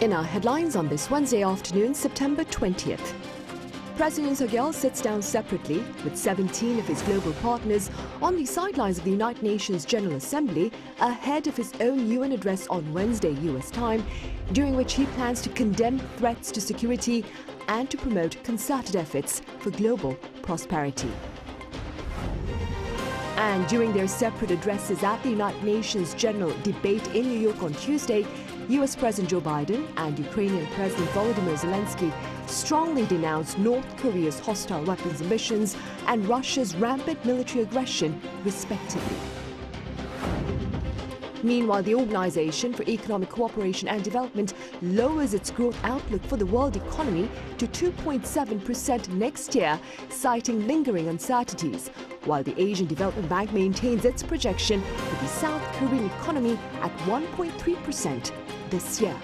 In our headlines on this Wednesday afternoon, September 20th. President Yoon Suk-yeol sits down separately with 17 of his global partners on the sidelines of the United Nations General Assembly ahead of his own UN address on Wednesday US time, during which he plans to condemn threats to security and to promote concerted efforts for global prosperity. And during their separate addresses at the United Nations General Debate in New York on Tuesday, US President Joe Biden and Ukrainian President Volodymyr Zelensky strongly denounced North Korea's hostile weapons emissions and Russia's rampant military aggression, respectively. Meanwhile, the Organization for Economic Cooperation and Development lowers its growth outlook for the world economy to 2.7% next year, citing lingering uncertainties, while the Asian Development Bank maintains its projection for the South Korean economy at 1.3% this year.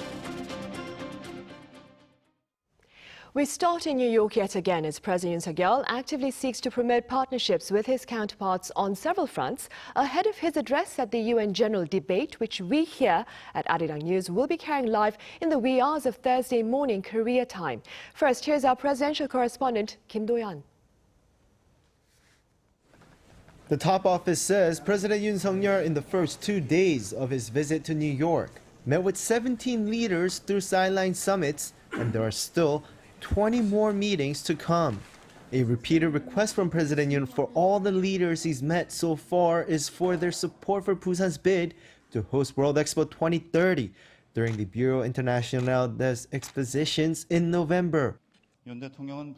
We start in New York yet again as President Yoon Suk-yeol actively seeks to promote partnerships with his counterparts on several fronts ahead of his address at the UN General Debate, which we here at Arirang News will be carrying live in the wee hours of Thursday morning Korea time. First, here's our presidential correspondent, Kim Do-yeon. The top office says President Yoon Suk-yeol in the first 2 days of his visit to New York met with 17 leaders through sideline summits, and there are still 20 more meetings to come. A repeated request from President Yoon for all the leaders he's met so far is for their support for Busan's bid to host World Expo 2030 during the Bureau International des Expositions in November.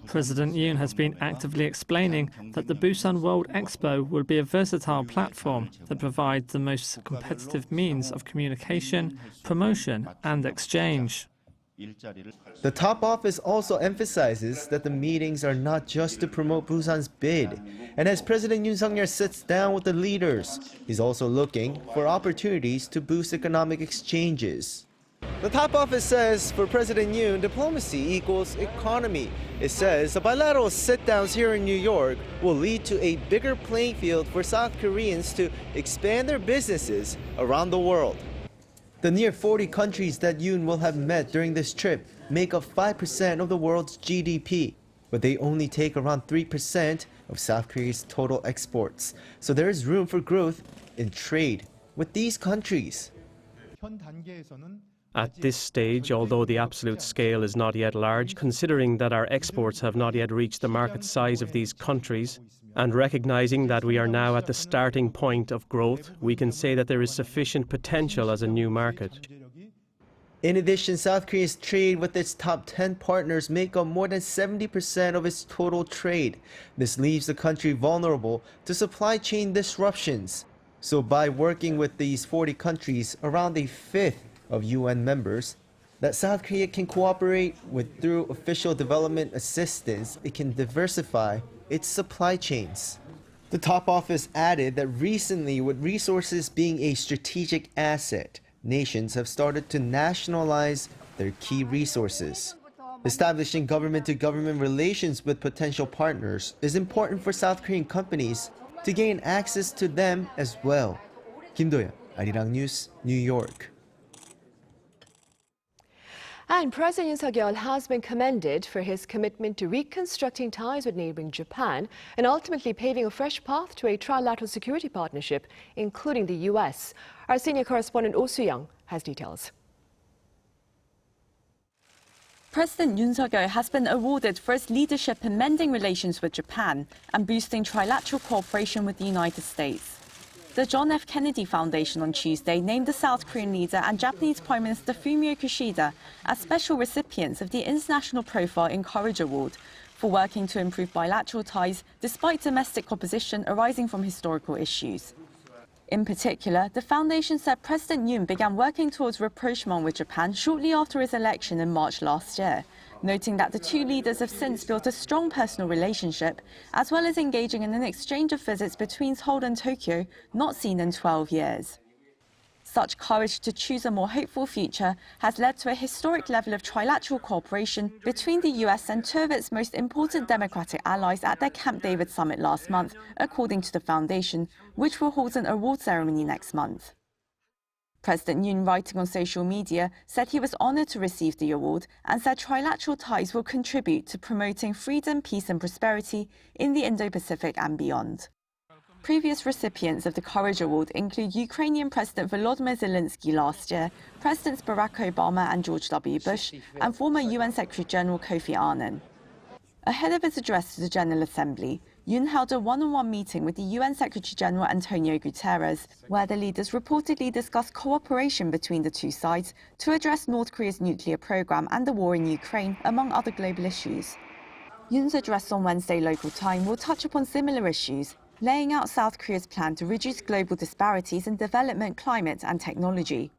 President Yoon has been actively explaining that the Busan World Expo will be a versatile platform that provides the most competitive means of communication, promotion and exchange. The top office also emphasizes that the meetings are not just to promote Busan's bid. And as President Yoon Suk-yeol sits down with the leaders, he's also looking for opportunities to boost economic exchanges. The top office says for President Yoon, diplomacy equals economy. It says the bilateral sit-downs here in New York will lead to a bigger playing field for South Koreans to expand their businesses around the world. The near 40 countries that Yoon will have met during this trip make up 5% of the world's GDP, but they only take around 3% of South Korea's total exports. So there is room for growth in trade with these countries. At this stage, although the absolute scale is not yet large, considering that our exports have not yet reached the market size of these countries, and recognizing that we are now at the starting point of growth, we can say that there is sufficient potential as a new market. In addition, South Korea's trade with its top 10 partners make up more than 70% of its total trade. This leaves the country vulnerable to supply chain disruptions. So by working with these 40 countries, around a fifth of UN members, that South Korea can cooperate with through official development assistance, it can diversify its supply chains. The top office added that recently, with resources being a strategic asset, nations have started to nationalize their key resources. Establishing government-to-government relations with potential partners is important for South Korean companies to gain access to them as well. Kim Do-yeon, Arirang News, New York. And President Yoon Suk-yeol has been commended for his commitment to reconstructing ties with neighboring Japan and ultimately paving a fresh path to a trilateral security partnership, including the U.S. Our senior correspondent Oh Soo-young has details. President Yoon Suk-yeol has been awarded for his leadership in mending relations with Japan and boosting trilateral cooperation with the United States. The John F. Kennedy Foundation on Tuesday named the South Korean leader and Japanese Prime Minister Fumio Kishida as special recipients of the International Profile in Courage Award for working to improve bilateral ties despite domestic opposition arising from historical issues. In particular, the foundation said President Yoon began working towards rapprochement with Japan shortly after his election in March last year, noting that the two leaders have since built a strong personal relationship, as well as engaging in an exchange of visits between Seoul and Tokyo not seen in 12 years. Such courage to choose a more hopeful future has led to a historic level of trilateral cooperation between the US and two of its most important democratic allies at their Camp David summit last month, according to the foundation, which will hold an award ceremony next month. President Yoon, writing on social media, said he was honored to receive the award and said trilateral ties will contribute to promoting freedom, peace and prosperity in the Indo-Pacific and beyond. Previous recipients of the Courage Award include Ukrainian President Volodymyr Zelensky last year, Presidents Barack Obama and George W. Bush, and former UN Secretary-General Kofi Annan. Ahead of his address to the General Assembly, Yoon held a one-on-one meeting with the UN Secretary-General Antonio Guterres, where the leaders reportedly discussed cooperation between the two sides to address North Korea's nuclear program and the war in Ukraine, among other global issues. Yoon's address on Wednesday local time will touch upon similar issues, laying out South Korea's plan to reduce global disparities in development, climate and technology.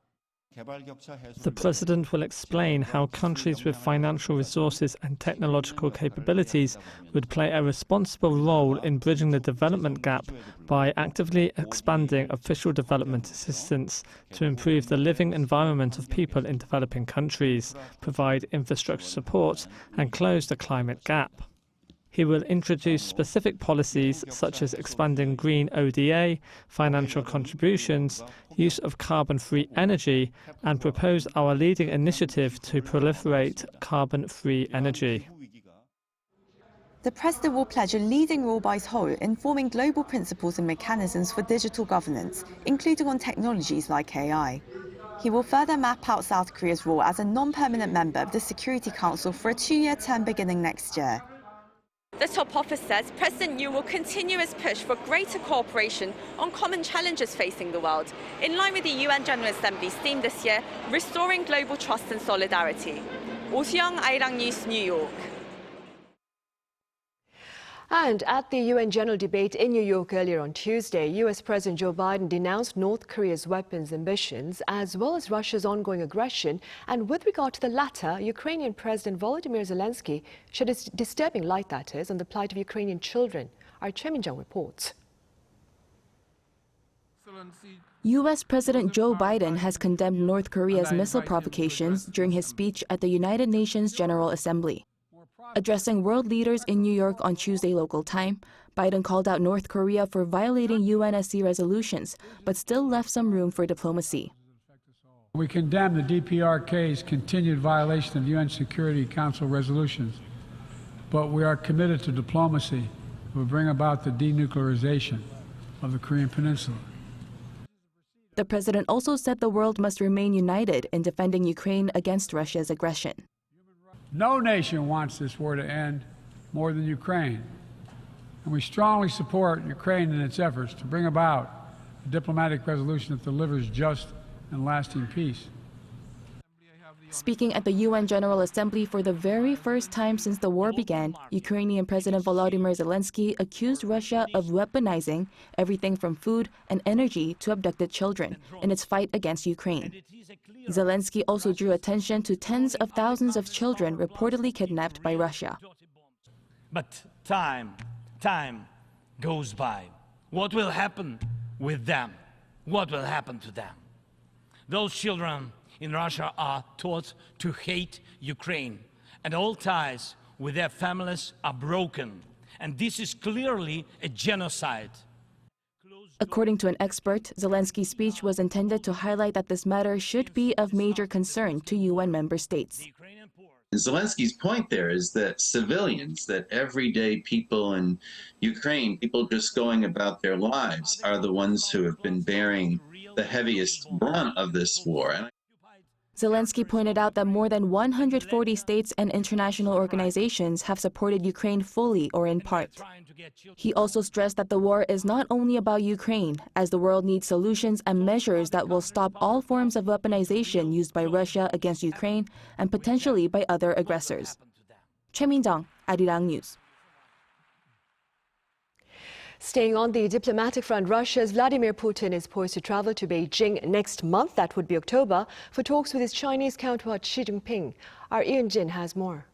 The President will explain how countries with financial resources and technological capabilities would play a responsible role in bridging the development gap by actively expanding official development assistance to improve the living environment of people in developing countries, provide infrastructure support, and close the climate gap. He will introduce specific policies such as expanding green ODA, financial contributions, use of carbon-free energy, and propose our leading initiative to proliferate carbon-free energy. The President will pledge a leading role by his whole in forming global principles and mechanisms for digital governance, including on technologies like AI. He will further map out South Korea's role as a non-permanent member of the Security Council for a 2-year term beginning next year. The top office says President Yoon will continue his push for greater cooperation on common challenges facing the world, in line with the UN General Assembly's theme this year, Restoring Global Trust and Solidarity. Oseong, Arirang News, New York. And at the UN General Debate in New York earlier on Tuesday, US President Joe Biden denounced North Korea's weapons ambitions as well as Russia's ongoing aggression. And with regard to the latter, Ukrainian President Volodymyr Zelensky shed a disturbing light, that is, on the plight of Ukrainian children. Our Choi Min-jung reports. U.S. President Joe Biden has condemned North Korea's missile provocations during his speech at the United Nations General Assembly. Addressing world leaders in New York on Tuesday local time, Biden called out North Korea for violating UNSC resolutions, but still left some room for diplomacy. We condemn the DPRK's continued violation of UN Security Council resolutions, but we are committed to diplomacy that will bring about the denuclearization of the Korean Peninsula. The president also said the world must remain united in defending Ukraine against Russia's aggression. No nation wants this war to end more than Ukraine, and we strongly support Ukraine in its efforts to bring about a diplomatic resolution that delivers just and lasting peace. Speaking at the UN General Assembly for the very first time since the war began, Ukrainian President Volodymyr Zelensky accused Russia of weaponizing everything from food and energy to abducted children in its fight against Ukraine. Zelensky also drew attention to tens of thousands of children reportedly kidnapped by Russia. But time goes by. What will happen with them? What will happen to them? Those children in Russia are taught to hate Ukraine, and all ties with their families are broken. And this is clearly a genocide. According to an expert, Zelensky's speech was intended to highlight that this matter should be of major concern to UN member states. Zelensky's point there is that civilians, that everyday people in Ukraine, people just going about their lives, are the ones who have been bearing the heaviest brunt of this war. Zelensky pointed out that more than 140 states and international organizations have supported Ukraine fully or in part. He also stressed that the war is not only about Ukraine, as the world needs solutions and measures that will stop all forms of weaponization used by Russia against Ukraine and potentially by other aggressors. Choi Min-jung, Arirang News. Staying on the diplomatic front, Russia's Vladimir Putin is poised to travel to Beijing next month, that would be October, for talks with his Chinese counterpart Xi Jinping. Our Yoon has more.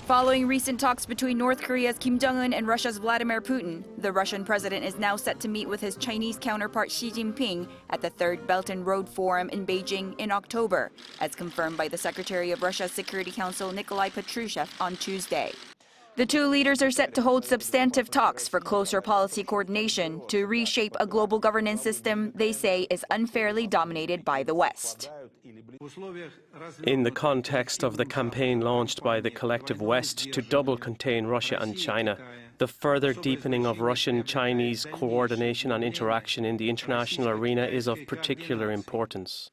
Following recent talks between North Korea's Kim Jong-un and Russia's Vladimir Putin, the Russian president is now set to meet with his Chinese counterpart Xi Jinping at the Third Belt and Road Forum in Beijing in October, as confirmed by the Secretary of Russia's Security Council Nikolai Patrushev on Tuesday. The two leaders are set to hold substantive talks for closer policy coordination to reshape a global governance system they say is unfairly dominated by the West. In the context of the campaign launched by the collective West to double contain Russia and China, the further deepening of Russian-Chinese coordination and interaction in the international arena is of particular importance.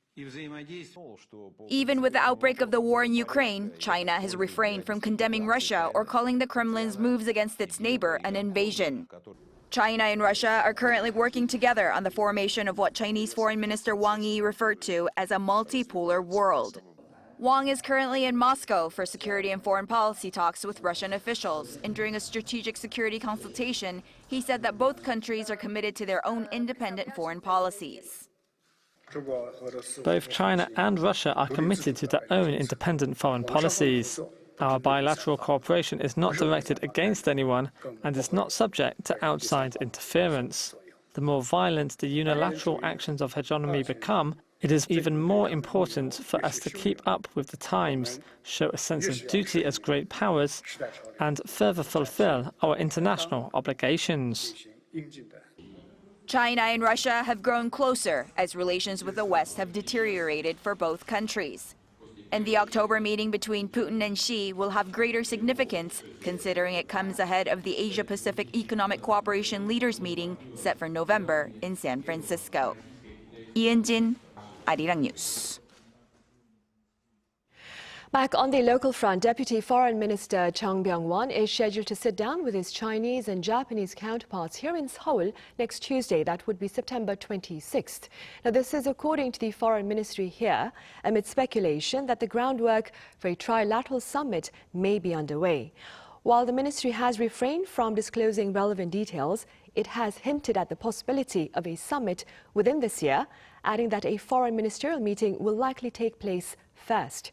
Even with the outbreak of the war in Ukraine, China has refrained from condemning Russia or calling the Kremlin's moves against its neighbor an invasion. China and Russia are currently working together on the formation of what Chinese Foreign Minister Wang Yi referred to as a multipolar world. Wang is currently in Moscow for security and foreign policy talks with Russian officials, and during a strategic security consultation, he said that both countries are committed to their own independent foreign policies. Both China and Russia are committed to their own independent foreign policies. Our bilateral cooperation is not directed against anyone and is not subject to outside interference. The more violent the unilateral actions of hegemony become, it is even more important for us to keep up with the times, show a sense of duty as great powers, and further fulfill our international obligations. China and Russia have grown closer as relations with the West have deteriorated for both countries. And the October meeting between Putin and Xi will have greater significance, considering it comes ahead of the Asia-Pacific Economic Cooperation Leaders meeting set for November in San Francisco. Jin, Arirang News. Back on the local front, Deputy Foreign Minister Chung Byung-won is scheduled to sit down with his Chinese and Japanese counterparts here in Seoul next Tuesday. That would be September 26th. Now, this is according to the Foreign Ministry here, amid speculation that the groundwork for a trilateral summit may be underway. While the ministry has refrained from disclosing relevant details, it has hinted at the possibility of a summit within this year, adding that a foreign ministerial meeting will likely take place first.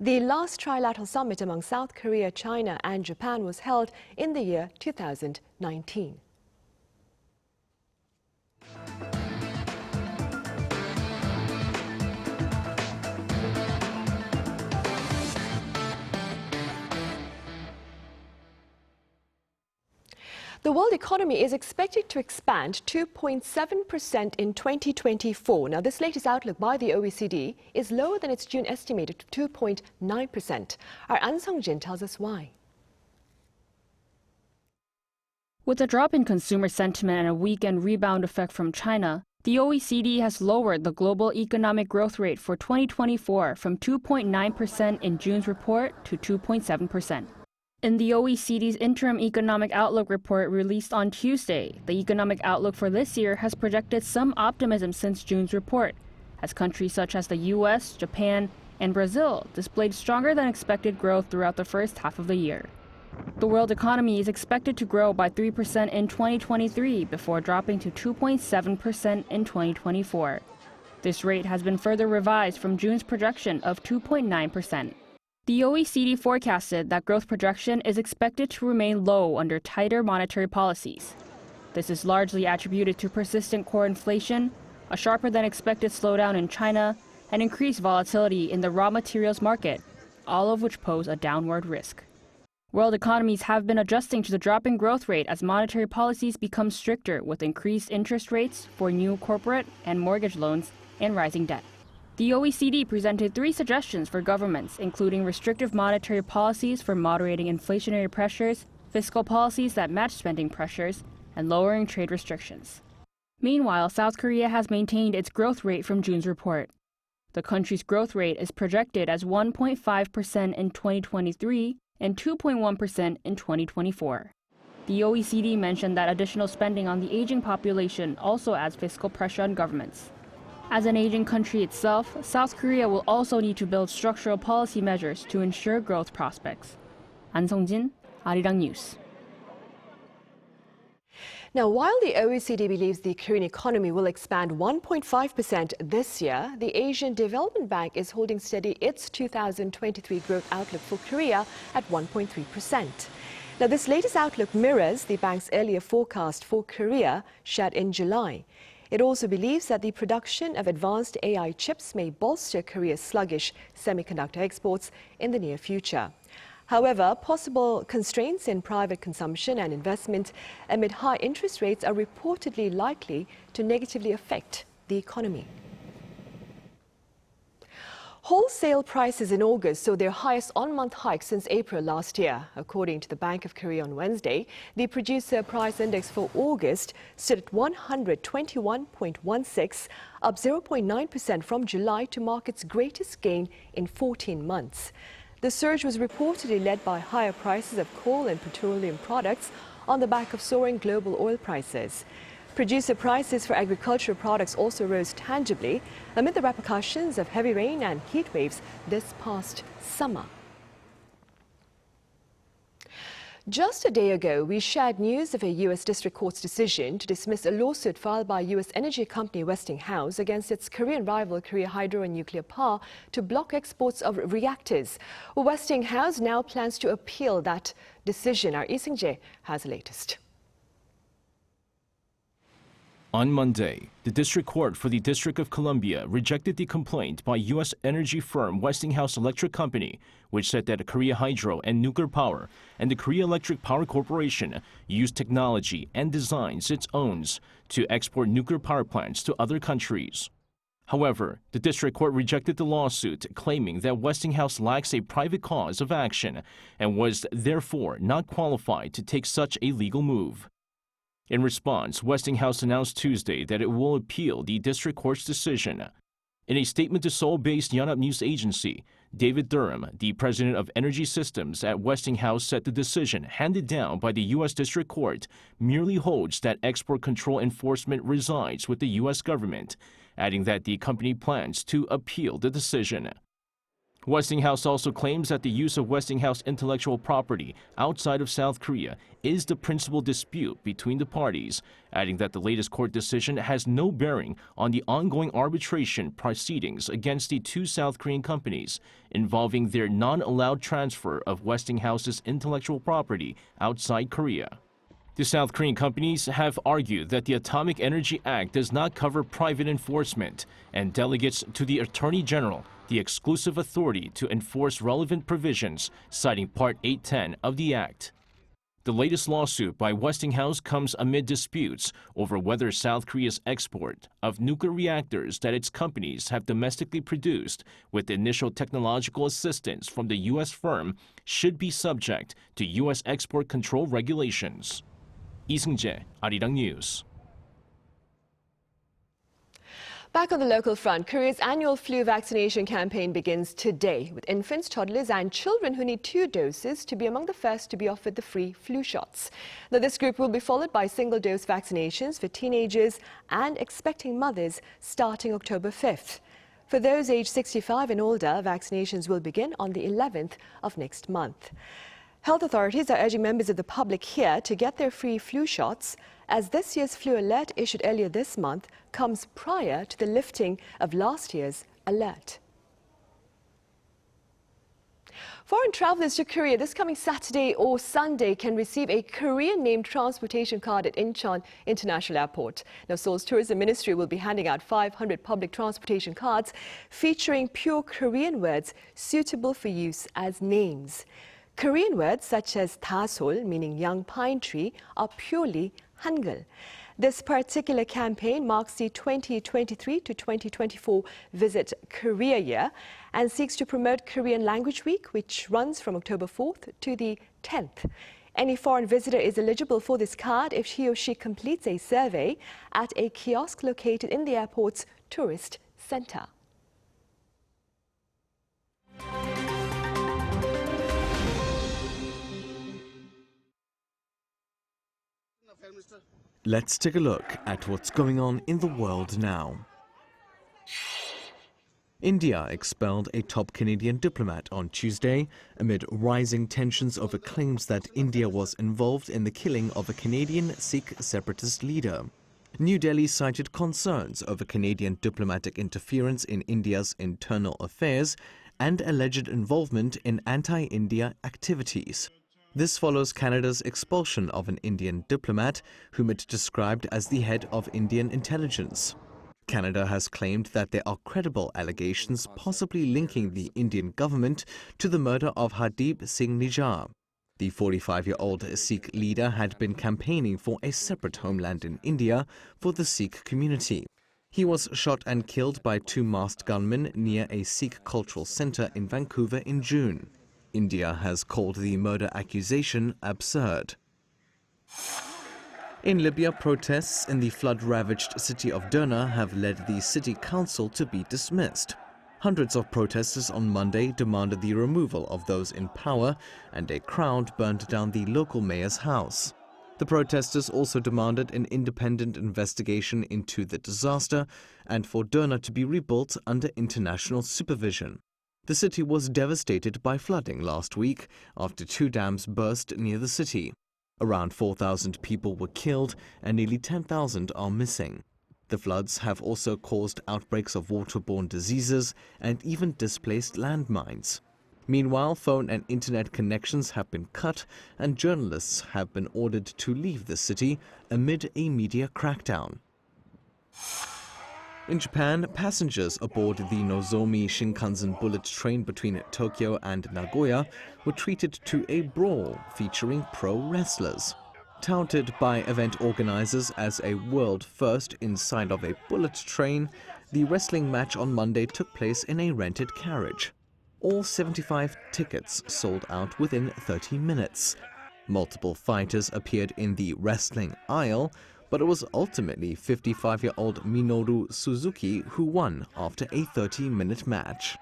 The last trilateral summit among South Korea, China and Japan was held in the year 2019. The world economy is expected to expand 2.7% in 2024. Now, this latest outlook by the OECD is lower than its June estimate of 2.9%. Our An Sung-jin tells us why. With a drop in consumer sentiment and a weekend rebound effect from China, the OECD has lowered the global economic growth rate for 2024 from 2.9% in June's report to 2.7%. In the OECD's interim economic outlook report released on Tuesday, the economic outlook for this year has projected some optimism since June's report, as countries such as the US, Japan, and Brazil displayed stronger than expected growth throughout the first half of the year. The world economy is expected to grow by 3% in 2023 before dropping to 2.7% in 2024. This rate has been further revised from June's projection of 2.9%. The OECD forecasted that growth projection is expected to remain low under tighter monetary policies. This is largely attributed to persistent core inflation, a sharper than expected slowdown in China, and increased volatility in the raw materials market, all of which pose a downward risk. World economies have been adjusting to the dropping growth rate as monetary policies become stricter with increased interest rates for new corporate and mortgage loans and rising debt. The OECD presented 3 suggestions for governments, including restrictive monetary policies for moderating inflationary pressures, fiscal policies that match spending pressures, and lowering trade restrictions. Meanwhile, South Korea has maintained its growth rate from June's report. The country's growth rate is projected as 1.5% in 2023 and 2.1% in 2024. The OECD mentioned that additional spending on the aging population also adds fiscal pressure on governments. As an aging country itself, South Korea will also need to build structural policy measures to ensure growth prospects. An Sung-jin, Arirang News. Now, while the OECD believes the Korean economy will expand 1.5% this year, the Asian Development Bank is holding steady its 2023 growth outlook for Korea at 1.3%. Now, this latest outlook mirrors the bank's earlier forecast for Korea shared in July. It also believes that the production of advanced AI chips may bolster Korea's sluggish semiconductor exports in the near future. However, possible constraints in private consumption and investment amid high interest rates are reportedly likely to negatively affect the economy. Wholesale prices in August saw their highest on-month hike since April last year. According to the Bank of Korea on Wednesday, the producer price index for August stood at 121.16, up 0.9% from July to mark its greatest gain in 14 months. The surge was reportedly led by higher prices of coal and petroleum products on the back of soaring global oil prices. Producer prices for agricultural products also rose tangibly amid the repercussions of heavy rain and heat waves this past summer. Just a day ago, we shared news of a U.S. District Court's decision to dismiss a lawsuit filed by U.S. energy company Westinghouse against its Korean rival Korea Hydro and Nuclear Power to block exports of reactors. Westinghouse now plans to appeal that decision. Our Lee Seung-jae has the latest. On Monday, the District Court for the District of Columbia rejected the complaint by U.S. energy firm Westinghouse Electric Company, which said that Korea Hydro and Nuclear Power and the Korea Electric Power Corporation use technology and designs it owns to export nuclear power plants to other countries. However, the District Court rejected the lawsuit, claiming that Westinghouse lacks a private cause of action and was therefore not qualified to take such a legal move. In response, Westinghouse announced Tuesday that it will appeal the district court's decision. In a statement to Seoul-based Yonhap news agency, David Durham, the president of Energy Systems at Westinghouse, said the decision handed down by the U.S. District Court merely holds that export control enforcement resides with the U.S. government, adding that the company plans to appeal the decision. Westinghouse also claims that the use of Westinghouse intellectual property outside of South Korea is the principal dispute between the parties, adding that the latest court decision has no bearing on the ongoing arbitration proceedings against the two South Korean companies involving their non-allowed transfer of Westinghouse's intellectual property outside Korea. The South Korean companies have argued that the Atomic Energy Act does not cover private enforcement and delegates to the Attorney General the exclusive authority to enforce relevant provisions, citing Part 810 of the Act. The latest lawsuit by Westinghouse comes amid disputes over whether South Korea's export of nuclear reactors that its companies have domestically produced with initial technological assistance from the U.S. firm should be subject to U.S. export control regulations. Lee Seung-jae, Arirang News. Back on the local front, Korea's annual flu vaccination campaign begins today, with infants, toddlers and children who need 2 doses to be among the first to be offered the free flu shots. Now, this group will be followed by single-dose vaccinations for teenagers and expecting mothers starting October 5th. For those aged 65 and older, vaccinations will begin on the 11th of next month. Health authorities are urging members of the public here to get their free flu shots, as this year's flu alert issued earlier this month comes prior to the lifting of last year's alert. Foreign travelers to Korea this coming Saturday or Sunday can receive a Korean-named transportation card at Incheon International Airport. Now, Seoul's Tourism Ministry will be handing out 500 public transportation cards featuring pure Korean words suitable for use as names. Korean words such as dasol, meaning young pine tree, are purely Hangul. This particular campaign marks the 2023 to 2024 Visit Korea year and seeks to promote Korean Language Week, which runs from October 4th to the 10th. Any foreign visitor is eligible for this card if he or she completes a survey at a kiosk located in the airport's tourist center. Let's take a look at what's going on in the world now. India expelled a top Canadian diplomat on Tuesday amid rising tensions over claims that India was involved in the killing of a Canadian Sikh separatist leader. New Delhi cited concerns over Canadian diplomatic interference in India's internal affairs and alleged involvement in anti-India activities. This follows Canada's expulsion of an Indian diplomat whom it described as the head of Indian intelligence. Canada has claimed that there are credible allegations possibly linking the Indian government to the murder of Hardeep Singh Nijjar. The 45-year-old Sikh leader had been campaigning for a separate homeland in India for the Sikh community. He was shot and killed by two masked gunmen near a Sikh cultural center in Vancouver in June. India has called the murder accusation absurd. In Libya, protests in the flood-ravaged city of Derna have led the city council to be dismissed. Hundreds of protesters on Monday demanded the removal of those in power, and a crowd burned down the local mayor's house. The protesters also demanded an independent investigation into the disaster and for Derna to be rebuilt under international supervision. The city was devastated by flooding last week after two dams burst near the city. Around 4,000 people were killed and nearly 10,000 are missing. The floods have also caused outbreaks of waterborne diseases and even displaced landmines. Meanwhile, phone and internet connections have been cut and journalists have been ordered to leave the city amid a media crackdown. In Japan, passengers aboard the Nozomi Shinkansen bullet train between Tokyo and Nagoya were treated to a brawl featuring pro wrestlers. Touted by event organizers as a world first inside of a bullet train, the wrestling match on Monday took place in a rented carriage. All 75 tickets sold out within 30 minutes. Multiple fighters appeared in the wrestling aisle, but it was ultimately 55-year-old Minoru Suzuki who won after a 30-minute match.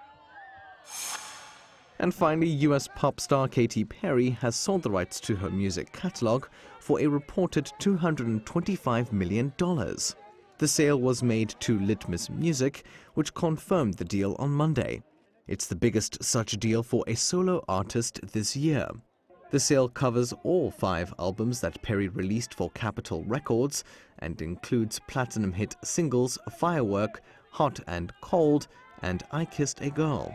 And finally, US pop star Katy Perry has sold the rights to her music catalog for a reported $225 million. The sale was made to Litmus Music, which confirmed the deal on Monday. It's the biggest such deal for a solo artist this year. The sale covers all 5 albums that Perry released for Capitol Records and includes platinum hit singles Firework, Hot and Cold, and I Kissed a Girl.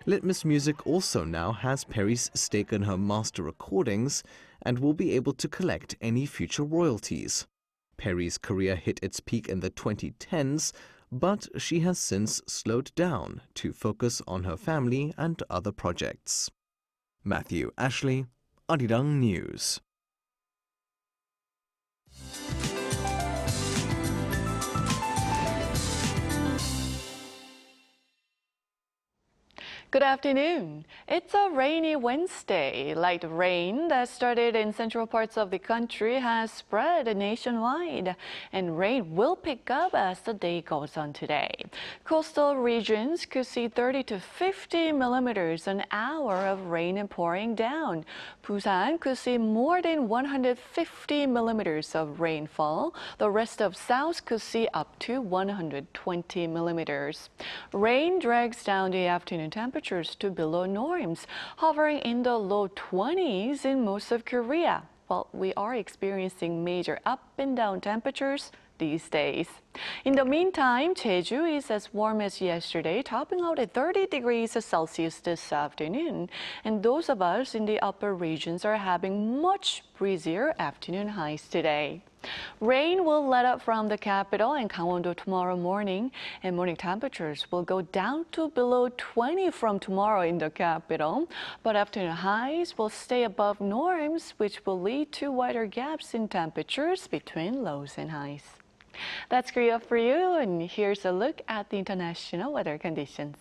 Litmus Music also now has Perry's stake in her master recordings and will be able to collect any future royalties. Perry's career hit its peak in the 2010s, but she has since slowed down to focus on her family and other projects. Matthew Ashley, Arirang News. Good afternoon. It's a rainy Wednesday. Light rain that started in central parts of the country has spread nationwide, and rain will pick up as the day goes on today. Coastal regions could see 30 to 50 millimeters an hour of rain pouring down. Busan could see more than 150 millimeters of rainfall. The rest of South could see up to 120 millimeters. Rain drags down the afternoon temperature to below norms, hovering in the low 20s in most of Korea. Well, we are experiencing major up and down temperatures these days. In the meantime, Jeju is as warm as yesterday, topping out at 30 degrees Celsius this afternoon. And those of us in the upper regions are having much breezier afternoon highs today. Rain will let up from the capital and Gangwon-do tomorrow morning, and morning temperatures will go down to below 20 from tomorrow in the capital. But afternoon highs will stay above norms, which will lead to wider gaps in temperatures between lows and highs. That's Korea for you, and here's a look at the international weather conditions.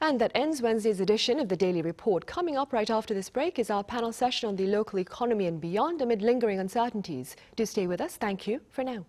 And that ends Wednesday's edition of the Daily Report. Coming up right after this break is our panel session on the local economy and beyond amid lingering uncertainties. Do stay with us. Thank you for now.